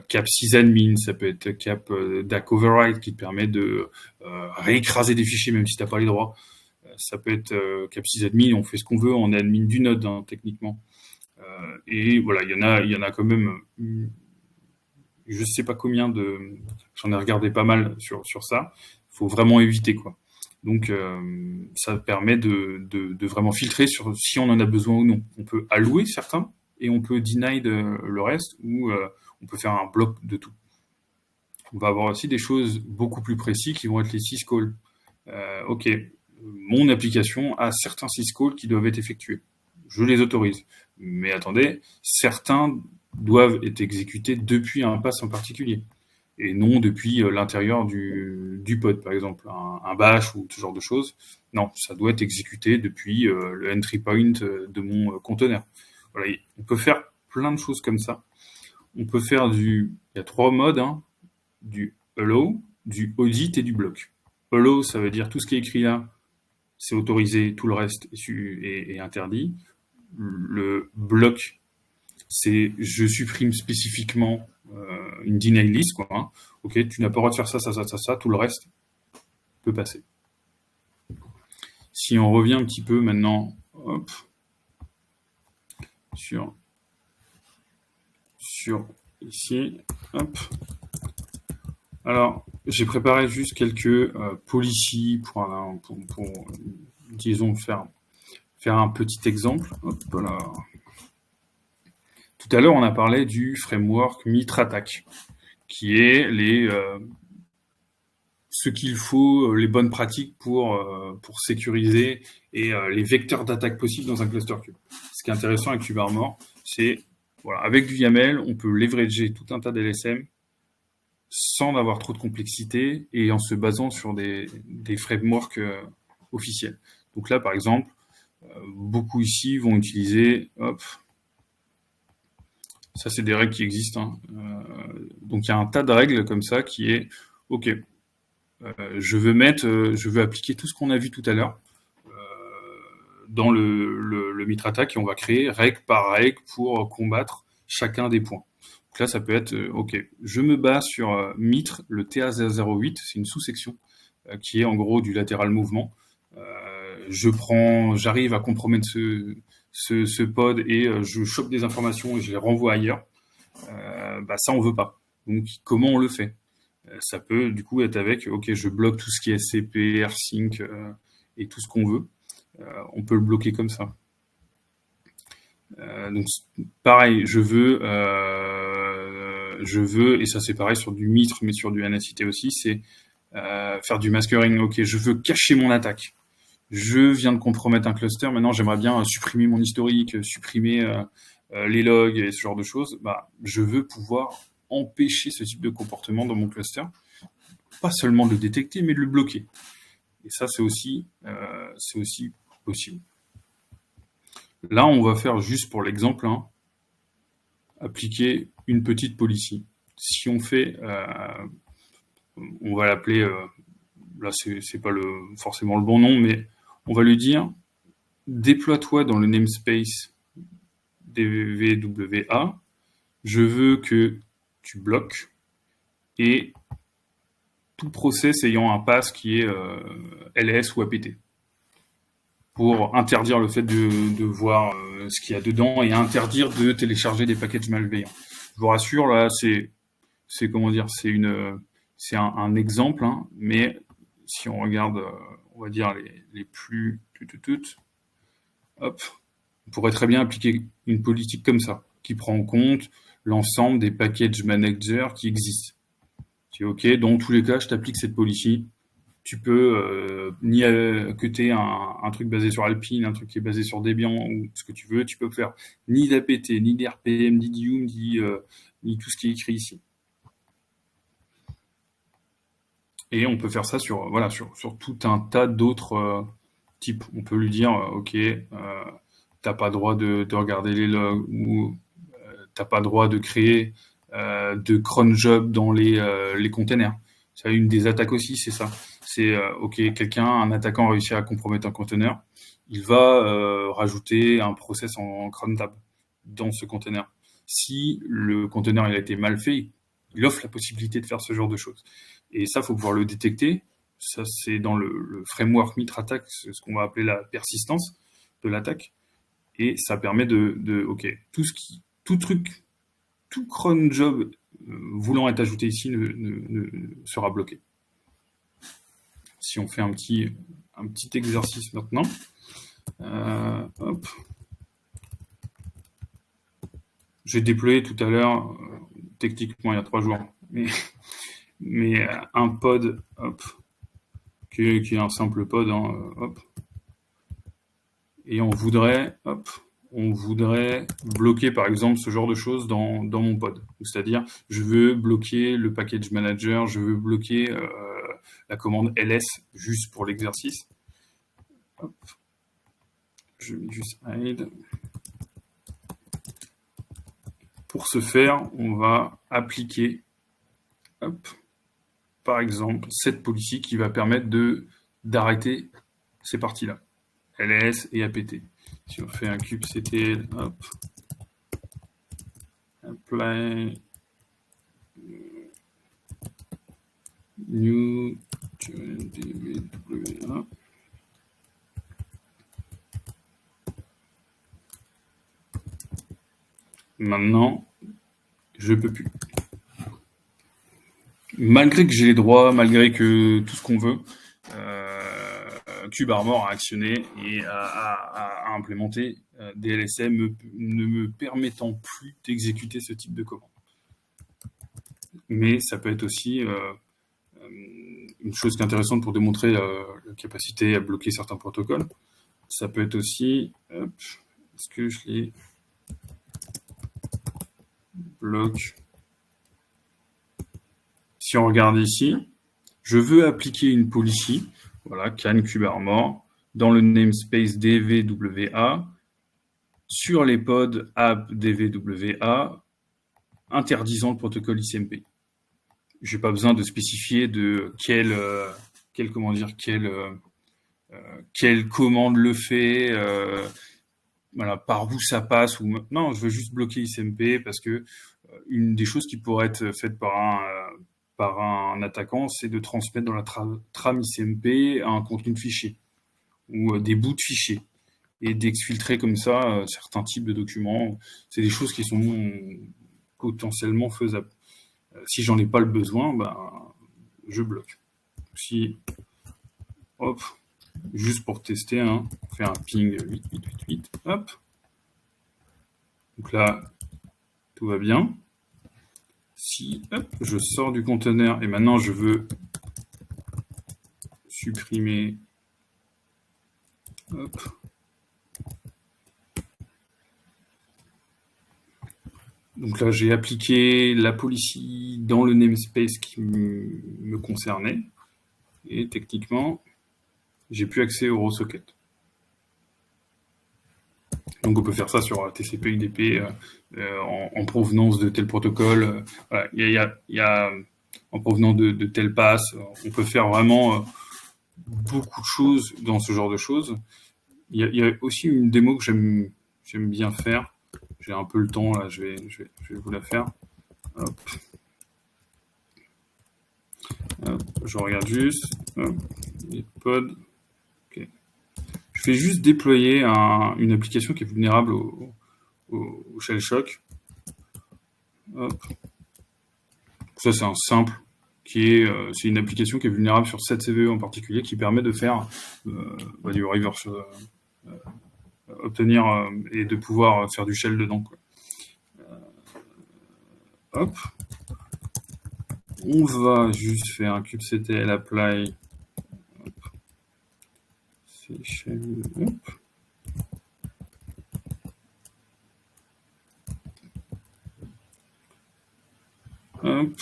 cap sysadmin, ça peut être cap DAC override qui te permet de réécraser des fichiers même si tu n'as pas les droits. Ça peut être cap sysadmin, on fait ce qu'on veut, on est admin du node hein, techniquement. Et voilà, il y en a quand même, je sais pas combien j'en ai regardé pas mal sur ça. Il faut vraiment éviter quoi. Donc ça permet de vraiment filtrer sur si on en a besoin ou non. On peut allouer certains et on peut deny le reste ou on peut faire un bloc de tout. On va avoir aussi des choses beaucoup plus précises qui vont être les syscalls. Ok, mon application a certains syscalls qui doivent être effectués. Je les autorise. Mais attendez, certains doivent être exécutés depuis un pass en particulier et non depuis l'intérieur du pod, par exemple, un bash ou ce genre de choses. Non, ça doit être exécuté depuis le entry point de mon conteneur. Voilà, on peut faire plein de choses comme ça. On peut faire il y a 3 modes, hein, du allow, du audit et du block. Allow, ça veut dire tout ce qui est écrit là, c'est autorisé, tout le reste est interdit. Le block, c'est je supprime spécifiquement une deny list, quoi. Hein. Ok, tu n'as pas le droit de faire ça, tout le reste peut passer. Si on revient un petit peu maintenant, hop, sur ici, hop. Alors, j'ai préparé juste quelques policies pour disons, faire un petit exemple. Hop, voilà. Tout à l'heure, on a parlé du framework MitraTaC, qui est ce qu'il faut, les bonnes pratiques pour sécuriser et les vecteurs d'attaque possibles dans un cluster cube. Ce qui est intéressant avec KubeArmor, c'est voilà, avec du YAML, on peut leverager tout un tas d'LSM sans avoir trop de complexité et en se basant sur des frameworks officiels. Donc là, par exemple, beaucoup ici vont utiliser, hop, ça c'est des règles qui existent. Hein. Donc il y a un tas de règles comme ça qui est, ok, je veux appliquer tout ce qu'on a vu tout à l'heure dans le MitraTaC et on va créer règle par règle pour combattre chacun des points. Donc là, ça peut être, ok, je me base sur Mitre, le TA008, c'est une sous-section qui est en gros du lateral mouvement. J'arrive à compromettre ce pod et je chope des informations et je les renvoie ailleurs. Ça, on veut pas. Donc, comment on le fait? Ça peut du coup être avec, ok, je bloque tout ce qui est SCP, rsync et tout ce qu'on veut. On peut le bloquer comme ça. Donc pareil, je veux, et ça c'est pareil sur du Mitre, mais sur du NSIT aussi, c'est faire du masquering. Ok, je veux cacher mon attaque. Je viens de compromettre un cluster. Maintenant, j'aimerais bien supprimer mon historique, supprimer les logs et ce genre de choses. Je veux pouvoir empêcher ce type de comportement dans mon cluster. Pas seulement de le détecter, mais de le bloquer. Et ça, c'est aussi possible. Là, on va faire juste pour l'exemple, hein, appliquer une petite policy. Si on fait, on va l'appeler, là c'est pas forcément le bon nom, mais on va lui dire déploie-toi dans le namespace DVWA. Je veux que tu bloques et tout process ayant un pass qui est ls ou apt. pour interdire le fait de voir ce qu'il y a dedans et interdire de télécharger des packages malveillants. Je vous rassure, là, c'est comment dire, c'est un exemple, hein, mais si on regarde, on va dire les plus hop, on pourrait très bien appliquer une politique comme ça, qui prend en compte l'ensemble des package managers qui existent. C'est OK, dans tous les cas, je t'applique cette policy. Tu peux, ni que tu aies un truc basé sur Alpine, un truc qui est basé sur Debian ou ce que tu veux, tu peux faire ni d'APT, ni d'RPM, ni d'IUM, ni tout ce qui est écrit ici. Et on peut faire ça sur tout un tas d'autres types. On peut lui dire, OK, t'as pas droit de regarder les logs ou t'as pas droit de créer de cron job dans les containers. C'est une des attaques aussi, c'est ça. C'est OK, un attaquant a réussi à compromettre un conteneur, il va rajouter un process en cron tab dans ce container. Si le container il a été mal fait, il offre la possibilité de faire ce genre de choses. Et ça, faut pouvoir le détecter. Ça, c'est dans le framework Mitra-Attack, ce qu'on va appeler la persistance de l'attaque. Et ça permet OK, tout cron job voulant être ajouté ici ne sera bloqué. Si on fait un petit exercice maintenant, hop. J'ai déployé tout à l'heure, techniquement il y a 3 jours, mais un pod, hop, qui est un simple pod, hein, hop, et on voudrait bloquer par exemple ce genre de choses dans mon pod. C'est-à-dire, je veux bloquer le package manager, je veux bloquer la commande ls juste pour l'exercice. Hop. Je mets juste hide. Pour ce faire, on va appliquer, hop, par exemple, cette policy qui va permettre d'arrêter ces parties-là, ls et apt. Si on fait un kubectl, hop, apply new dvwa. Maintenant, je peux plus. Malgré que j'ai les droits, malgré que tout ce qu'on veut, KubeArmor a actionné et a implémenté des LSM ne me permettant plus d'exécuter ce type de commande. Mais ça peut être aussi une chose qui est intéressante pour démontrer la capacité à bloquer certains protocoles. Ça peut être aussi, est-ce que je les bloque? Si on regarde ici, je veux appliquer une policy, voilà, can KubeArmor, dans le namespace dvwa, sur les pods app dvwa, interdisant le protocole ICMP. Je n'ai pas besoin de spécifier de quelle commande le fait, voilà, par où ça passe. Non, je veux juste bloquer ICMP parce que une des choses qui pourrait être faite par un attaquant, c'est de transmettre dans la trame ICMP un contenu de fichier ou des bouts de fichiers et d'exfiltrer comme ça certains types de documents. C'est des choses qui sont potentiellement faisables. Si j'en ai pas le besoin, je bloque. Si, hop, juste pour tester, hein, on fait un ping 8888, hop. Donc là, tout va bien. Si, hop, je sors du conteneur et maintenant je veux supprimer, hop. Donc là, j'ai appliqué la policy dans le namespace qui me concernait. Et techniquement, j'ai plus accès au raw socket. Donc on peut faire ça sur TCP/UDP en provenance de tel protocole. Voilà. Il y a en provenance de tel pass. On peut faire vraiment beaucoup de choses dans ce genre de choses. Il y a aussi une démo que j'aime bien faire. J'ai un peu le temps, là, je vais vous la faire. Hop. Hop, je regarde juste. Hop, les pods. Ok. Je je vais juste déployer une application qui est vulnérable au shell shock. Hop. Ça, c'est un simple c'est une application qui est vulnérable sur cette CVE en particulier, qui permet de faire du reverse, obtenir et de pouvoir faire du shell dedans, quoi. Hop. On va juste faire un kubectl apply. C'est shell. Hop. Hop.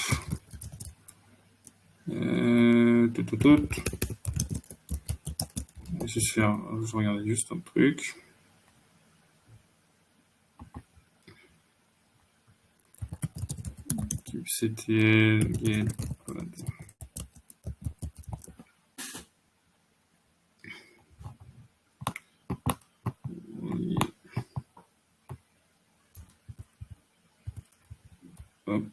Je regardais juste un truc. Kubectl get. Hop.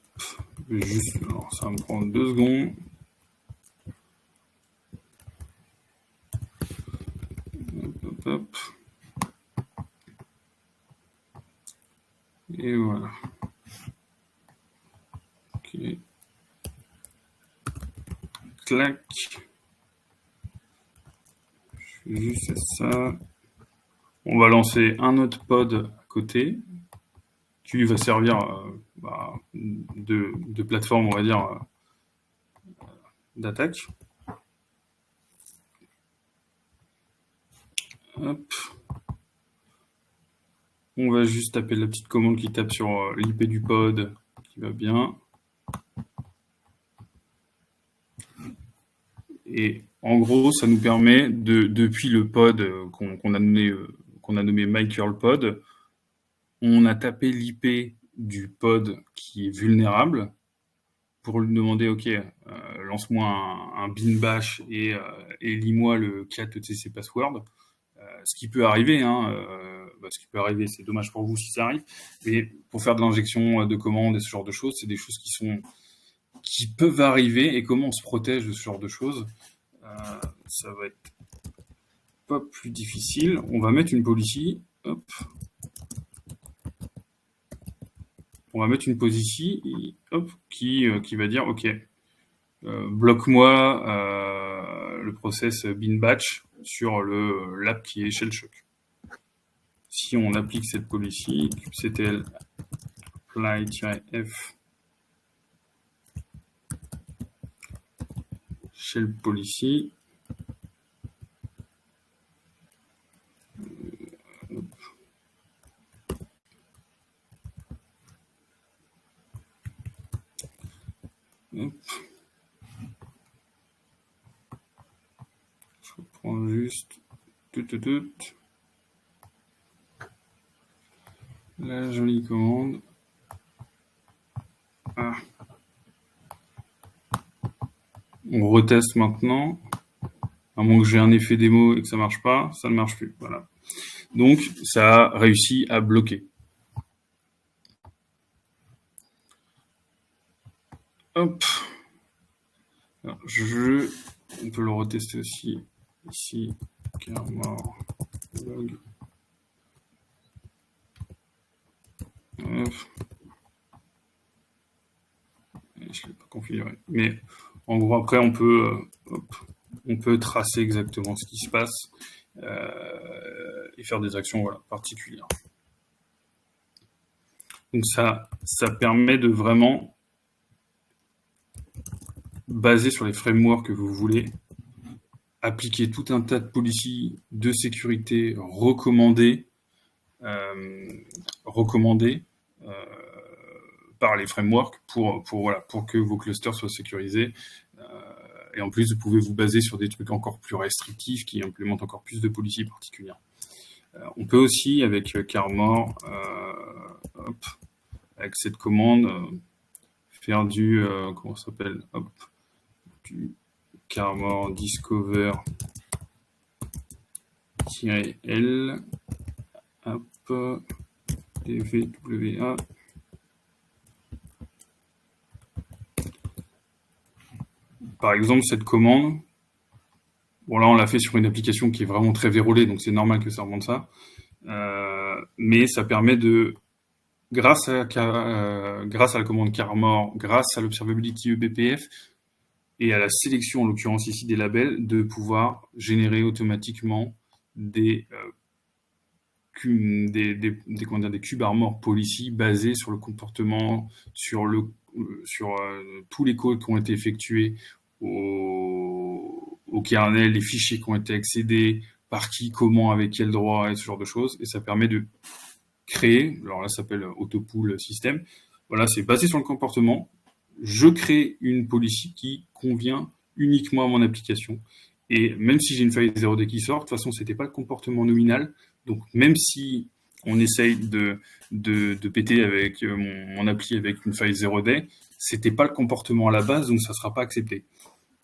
Juste, alors ça va me prendre 2 secondes. Hop, hop. Et voilà. Ok. Clac. Je fais juste ça. On va lancer un autre pod à côté qui va servir de plateforme, on va dire, d'attaque. Hop. On va juste taper la petite commande qui tape sur l'IP du pod, qui va bien. Et en gros, ça nous permet, depuis le pod qu'on a nommé mycurlpod, on a tapé l'IP du pod qui est vulnérable pour lui demander, OK, lance-moi un bin bash et lis-moi le cat etc password. Ce qui peut arriver, c'est dommage pour vous si ça arrive, mais pour faire de l'injection de commandes et ce genre de choses, c'est des choses qui peuvent arriver, et comment on se protège de ce genre de choses, ça va être pas plus difficile. On va mettre une policy, hop. On va mettre une policy, hop, qui va dire, OK, bloque-moi le process bin batch sur l'app qui est shell shock. Si on applique cette policy, kubectl apply-f shell policy, hop. Je reprends juste la jolie commande. Ah. On reteste maintenant. À moins que j'ai un effet démo et que ça marche pas, ça ne marche plus. Voilà. Donc, ça a réussi à bloquer. Hop. Alors, on peut le retester aussi. Ici, carmor log. Hop. Je ne l'ai pas configuré. Mais en gros, après, on peut tracer exactement ce qui se passe et faire des actions particulières. Donc ça permet de vraiment baser sur les frameworks que vous voulez, appliquer tout un tas de policies de sécurité recommandées par les frameworks pour que vos clusters soient sécurisés. Et en plus, vous pouvez vous baser sur des trucs encore plus restrictifs qui implémentent encore plus de policies particulières. On peut aussi, avec carmor, avec cette commande, faire du, comment ça s'appelle, du carmor discover -l, dvwa. Par exemple, cette commande, Bon, là, on l'a fait sur une application qui est vraiment très vérolée, donc c'est normal que ça remonte ça. Mais ça permet de, grâce à la commande Carmor, grâce à l'Observability eBPF et à la sélection, en l'occurrence ici des labels, de pouvoir générer automatiquement des cube armor policy basés sur le comportement, sur tous les codes qui ont été effectués au kernel, les fichiers qui ont été accédés, par qui, comment, avec quel droit, et ce genre de choses. Et ça permet de créer, alors là ça s'appelle autopool system. Voilà, c'est basé sur le comportement. Je crée une policy qui convient uniquement à mon application. Et même si j'ai une faille 0D qui sort, de toute façon, c'était pas le comportement nominal. Donc, même si on essaye de péter avec mon appli avec une faille 0D, c'était pas le comportement à la base, donc ça sera pas accepté.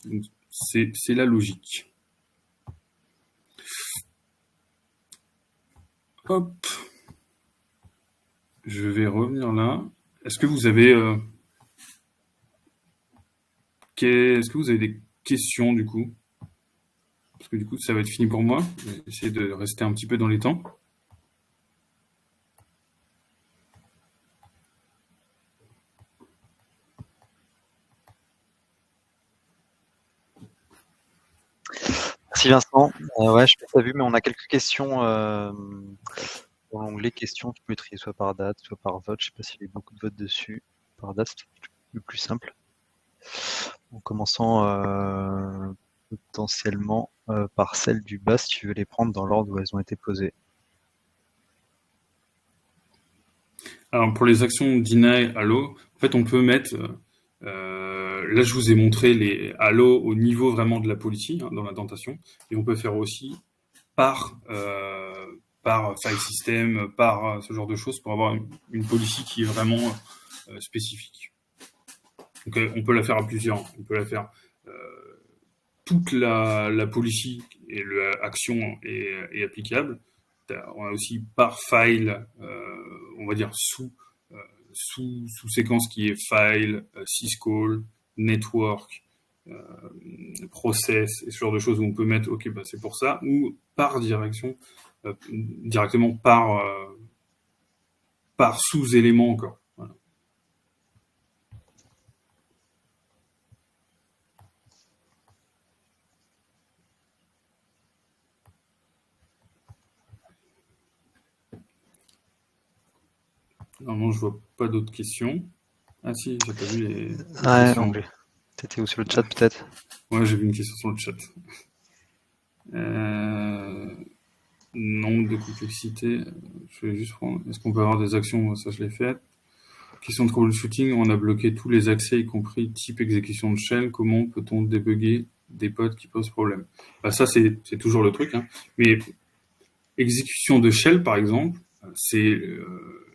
Donc, c'est la logique. Hop. Je vais revenir là. Est-ce que vous avez des questions du coup? Parce que du coup, ça va être fini pour moi. Je vais essayer de rester un petit peu dans les temps.
Merci Vincent. Ouais, je sais pas si tu as vu, mais on a quelques questions dans l'onglet questions. Tu peux trier soit par date, soit par vote. Je sais pas s'il y a beaucoup de votes dessus. Par date, c'est le plus simple. En commençant potentiellement par celle du bas, si tu veux les prendre dans l'ordre où elles ont été posées.
Alors pour les actions deny, allo, en fait on peut mettre, là je vous ai montré les allo au niveau vraiment de la policy, hein, dans l'indentation, et on peut faire aussi par file system, par ce genre de choses pour avoir une policy qui est vraiment spécifique. Donc on peut la faire à plusieurs, on peut la faire toute la policy et l'action est applicable. On a aussi par file, on va dire sous séquence qui est file, syscall, network, process, et ce genre de choses où on peut mettre ok, bah c'est pour ça, ou par direction, directement par sous-élément encore. Voilà. Normalement, je vois pas d'autres questions. Ah si, j'ai pas vu les questions.
T'étais où sur le chat peut-être?
Ouais, j'ai vu une question sur le chat. Nombre de complexité. Je vais juste prendre. Est-ce qu'on peut avoir des actions? Ça, je l'ai fait. Question de troubleshooting. On a bloqué tous les accès, y compris type exécution de shell. Comment peut-on débugger des pods qui posent problème? Bah, ça, c'est toujours le truc. Hein. Mais exécution de shell, par exemple, c'est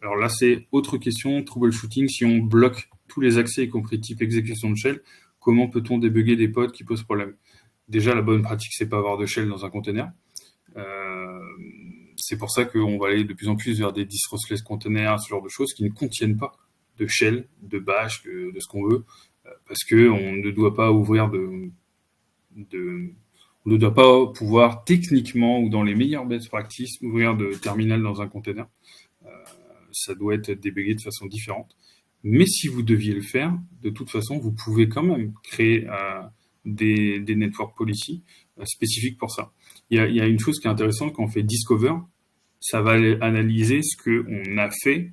alors là, c'est autre question. Troubleshooting. Si on bloque tous les accès, y compris type exécution de shell, comment peut-on débugger des pods qui posent problème? Déjà, la bonne pratique, c'est pas avoir de shell dans un container. C'est pour ça qu'on va aller de plus en plus vers des distro-less containers, ce genre de choses qui ne contiennent pas de shell, de bash, de ce qu'on veut, parce que on ne doit pas ouvrir on ne doit pas pouvoir techniquement ou dans les meilleures best practices ouvrir de terminal dans un container. Ça doit être débugué de façon différente. Mais si vous deviez le faire, de toute façon, vous pouvez quand même créer des network policy spécifiques pour ça. Il y a une chose qui est intéressante quand on fait discover, ça va analyser ce qu'on a fait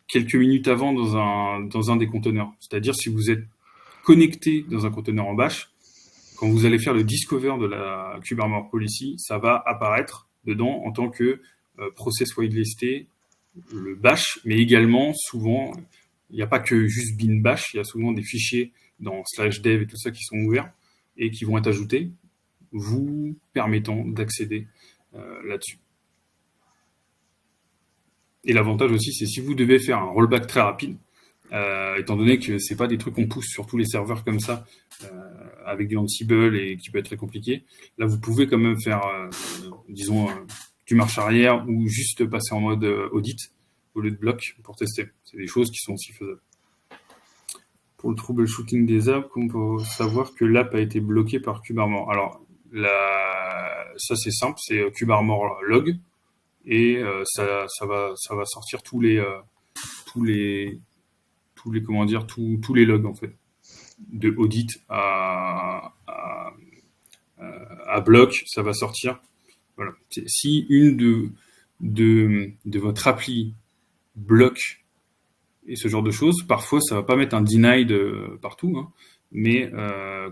quelques minutes avant dans un des conteneurs. C'est-à-dire si vous êtes connecté dans un conteneur en bash, quand vous allez faire le discover de la kubearmor policy, ça va apparaître dedans en tant que process whitelisté, le bash, mais également souvent, il n'y a pas que juste bin bash, il y a souvent des fichiers dans /dev et tout ça qui sont ouverts et qui vont être ajoutés, vous permettant d'accéder là-dessus. Et l'avantage aussi, c'est si vous devez faire un rollback très rapide, étant donné que c'est pas des trucs qu'on pousse sur tous les serveurs comme ça, avec du Ansible et qui peut être très compliqué, là vous pouvez quand même faire, disons, du marche arrière ou juste passer en mode audit au lieu de bloc pour tester. C'est des choses qui sont aussi faisables. Pour le troubleshooting des apps, on peut savoir que l'app a été bloquée par kubearmor. Alors Ça c'est simple, c'est kubearmor log et ça va sortir tous les comment dire tous les logs en fait, de audit à bloc, ça va sortir. Voilà. Si une de votre appli bloque et ce genre de choses, parfois ça va pas mettre un denied partout, hein, mais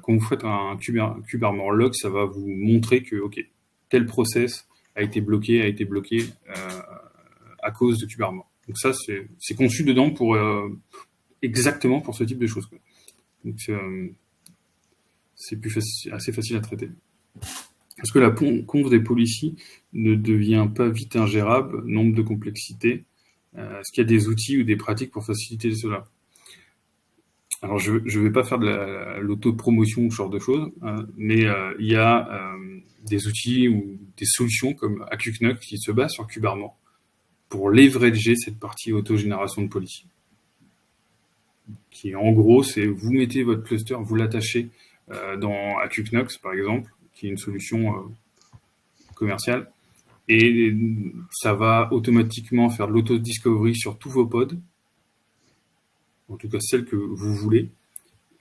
quand vous faites un kubearmor log, ça va vous montrer que ok, tel process a été bloqué à cause de kubearmor. Donc ça c'est conçu dedans pour exactement pour ce type de choses, quoi. Donc c'est assez facile à traiter. Est-ce que la conf des policies ne devient pas vite ingérable, nombre de complexités? Est-ce qu'il y a des outils ou des pratiques pour faciliter cela? Alors, je ne vais pas faire de l'auto-promotion, ce genre de choses, hein, mais il y a des outils ou des solutions comme AcuKnux qui se basent sur kubearmor pour leverager cette partie autogénération de policy. Qui, en gros, c'est vous mettez votre cluster, vous l'attachez dans AcuKnux, par exemple, qui est une solution commerciale, et ça va automatiquement faire de l'auto-discovery sur tous vos pods, en tout cas celles que vous voulez.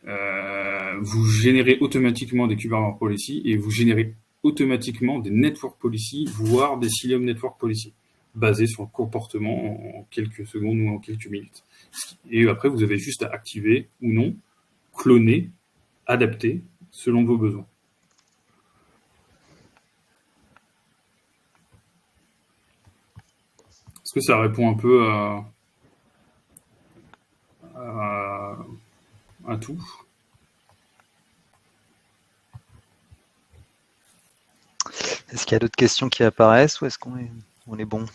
Vous générez automatiquement des kubearmor policy et vous générez automatiquement des network policy, voire des Cilium network policy, basés sur le comportement en quelques secondes ou en quelques minutes. Et après, vous avez juste à activer ou non, cloner, adapter selon vos besoins. Est-ce que ça répond un peu à tout?
Est-ce qu'il y a d'autres questions qui apparaissent ou est-ce qu'on est bon?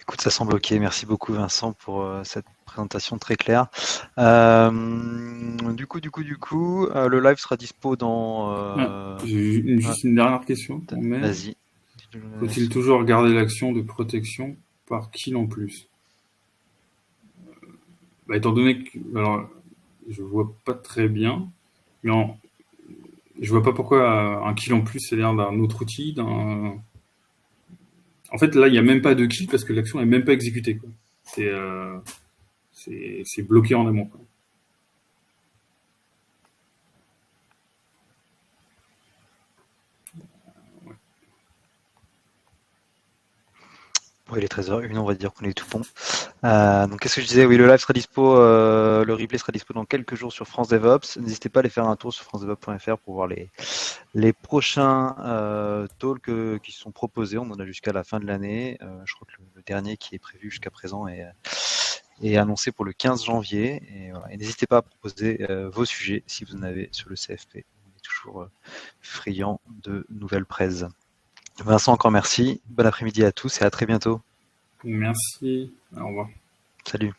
Écoute, ça semble ok. Merci beaucoup Vincent pour cette présentation très claire. Du coup, le live sera dispo dans...
J'ai juste une dernière question.
Vas-y.
Faut-il toujours garder l'action de protection par kill en plus? Étant donné que... Alors, je vois pas très bien, mais je vois pas pourquoi un kill en plus c'est l'air d'un autre outil. En fait, là, il n'y a même pas de kill parce que l'action n'est même pas exécutée, quoi. C'est bloqué en amont, quoi.
Oui, il est 13h01, on va dire qu'on est tout bon. Donc, qu'est-ce que je disais? Oui, le live sera dispo, le replay sera dispo dans quelques jours sur France DevOps. N'hésitez pas à aller faire un tour sur francedevops.fr pour voir les prochains talks qui sont proposés. On en a jusqu'à la fin de l'année. Je crois que le dernier qui est prévu jusqu'à présent est annoncé pour le 15 janvier. Et, voilà. Et n'hésitez pas à proposer vos sujets si vous en avez sur le CFP. On est toujours friand de nouvelles presse. Vincent, encore merci. Bon après-midi à tous et à très bientôt.
Merci. Au revoir.
Salut.